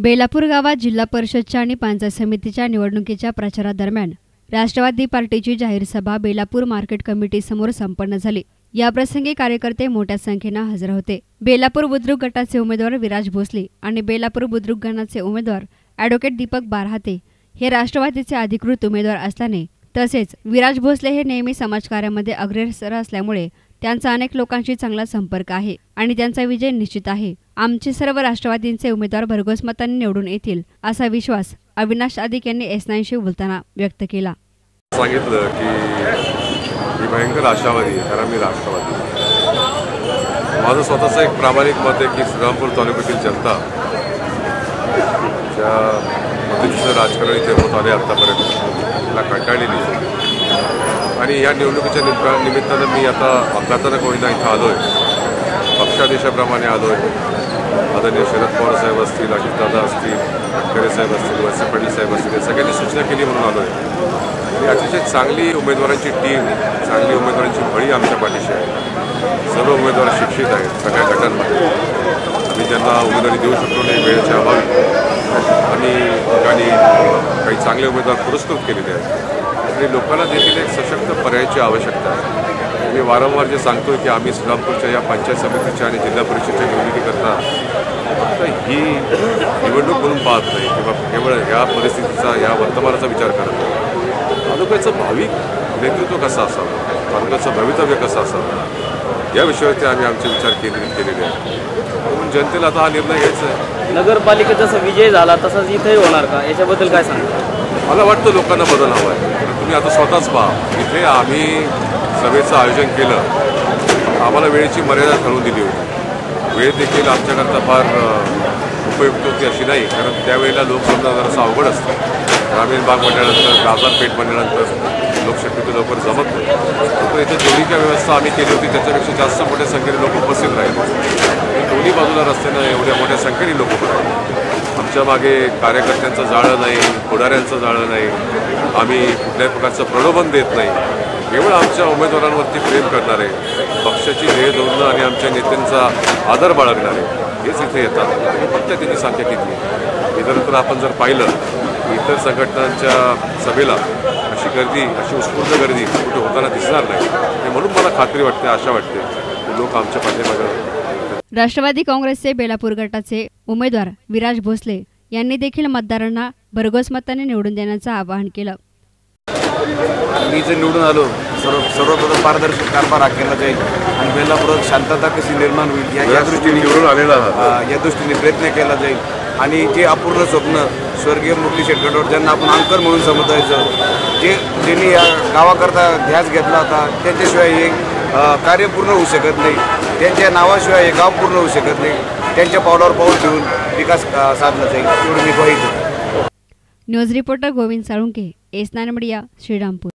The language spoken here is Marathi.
बेलापूर गावात जिल्हा परिषदच्या आणि पंचायत समितीच्या निवडणुकीच्या प्रचारादरम्यान राष्ट्रवादी पार्टीची जाहीर सभा बेलापूर मार्केट कमिटी समोर संपन्न झाली। याप्रसंगी कार्यकर्ते मोठ्या संख्येने हजर होते। बेलापूर बुद्रुक गटाचे उमेदवार विराज भोसले आणि बेलापूर बुद्रुक गणाचे उमेदवार ॲडव्होकेट दीपक बारहाते हे राष्ट्रवादीचे अधिकृत उमेदवार असल्याने तसेच विराज भोसले हे नेहमी समाजकार्यामध्ये अग्रेसर असल्यामुळे त्यांचा अनेक लोकांशी चांगला संपर्क आहे आणि त्यांचा विजय निश्चित आहे। आमचे सर्व राष्ट्रवादींचे उमेदवार भरघोस मतांनी निवडून येतील असा विश्वास अविनाश आदिक यांनी S9शी बोलताना व्यक्त केला। सांगितलं की मी भयंकर आशावादी आहे कारण मी राष्ट्रवादी। माझं स्वतःचं एक प्रामाणिक मत आहे की श्रीरामपूर तालुक्यातील जनता ज्या पद्धतीचं राजकारण इथे होत आले आतापर्यंत त्याला कंटाळलेली आहे आणि या निवडणुकीच्या निमित्तानं मी आता अपघातानं कोणीना इथं आलो आहे। पक्षादेशाप्रमाणे आलो आहे। आदरणीय शरद पवार साहेब असतील, अजितदादा असतील, गडकरी साहेब असतील, वळसे पाटील साहेब असतील, या सगळ्यांनी सूचना केली म्हणून आलो आहे। अतिशय चांगली उमेदवारांची टीम, चांगली उमेदवारांची फळी आमच्या पाठीशी आहे। सर्व उमेदवार शिक्षित आहेत सगळ्या गटांमध्ये। आम्ही ज्यांना उमेदवारी देऊ शकलो नाही वेळेच्या अभावी आम्ही ठिकाणी काही चांगले उमेदवार पुरस्कृत केलेले आहेत आणि लोकांना देखील एक सशक्त पर्यायाची आवश्यकता आहे। मी वारंवार जे सांगतोय की आम्ही श्रीरामपूरच्या या पंचायत समितीच्या आणि जिल्हा परिषदेच्या निवडणुकीकरता फक्त ही निवडणूक म्हणून पाहत नाही किंवा केवळ ह्या परिस्थितीचा या वर्तमानाचा विचार करत नाही। तालुक्याचं भावी नेतृत्व कसं असावं, तालुक्याचं भवितव्य कसं असावं या विषयावरती आम्ही आमचे विचार केंद्रित केलेले आहेत। म्हणून जनतेला आता हा निर्णय घ्यायचा आहे। नगरपालिकेत जसा विजय झाला तसाच इथेही होणार का, याच्याबद्दल काय सांगता? मला वाटतं लोकांना बदल हवा आहे। तुम्ही आता स्वतःच पहा, इथे आम्ही सभेचं आयोजन केलं, आम्हाला वेळेची मर्यादा ठरवून दिली होती। वेळ देखील आमच्याकरता फार उपयुक्त होती अशी नाही, कारण त्यावेळेला लोकसभा जरासं अवघड असतं। ग्रामीण भाग म्हटल्यानंतर, बाजारपेठ म्हटल्यानंतर लोक शक्यतो लवकर जमत नाही। तर इथे जोडीच्या व्यवस्था आम्ही केली होती, त्याच्यापेक्षा जास्त मोठ्या संख्येने लोक उपस्थित राहिले। दोन्ही बाजूला रस्त्यानं एवढ्या मोठ्या संख्येने लोक उभं राहिले। आमच्या मागे कार्यकर्त्यांचं जाळं नाही, पुढाऱ्यांचं जाळं नाही, आम्ही कुठल्याही प्रकारचं प्रलोभन देत नाही। केवळ आमच्या उमेदवारांवरती प्रेम करणारे, पक्षाची ध्येय धोरणं आणि आमच्या नेत्यांचा आदर बाळगणारे हेच इथे येतात। फक्त त्यांची संख्या किती आहे? इतरत्र आपण जर पाहिलं की इतर संघटनांच्या सभेला अशी गर्दी, अशी उत्स्फूर्त गर्दी कुठे होताना दिसणार नाही। आणि म्हणून मला खात्री वाटते, आशा वाटते की लोक आमच्या पाठीमागे। राष्ट्रवादी काँग्रेसचे बेलापूर गटाचे उमेदवार विराज भोसले यांनी देखील मतदारांना भरघोस मतांनी निवडून देण्याचं आवाहन केलं। मी जे निवडून आलो, सर्वप्रथम पारदर्शक कारभार हा केला जाईल आणि बेलापुरात शांतता कशी निर्माण होईल या दृष्टीने निवडून आलेला या दृष्टीने प्रयत्न केला जाईल आणि जे अपूर्ण स्वप्न स्वर्गीय मुरली शेटगडवर ज्यांना आपण अंकर म्हणून समजायचं, ज्यांनी या गावाकरता ध्यास घेतला होता, त्यांच्याशिवाय हे कार्य पूर्ण होऊ शकत नाही। त्यांच्या नावाशिवाय हे गाव पूर्ण होऊ शकत नाही। त्यांच्या पावलावर पाऊल ठेवून विकास साधला जाईल एवढं मी ग्वाही देतो। News reporter Govind Salunke, S9 media, Shrirampur.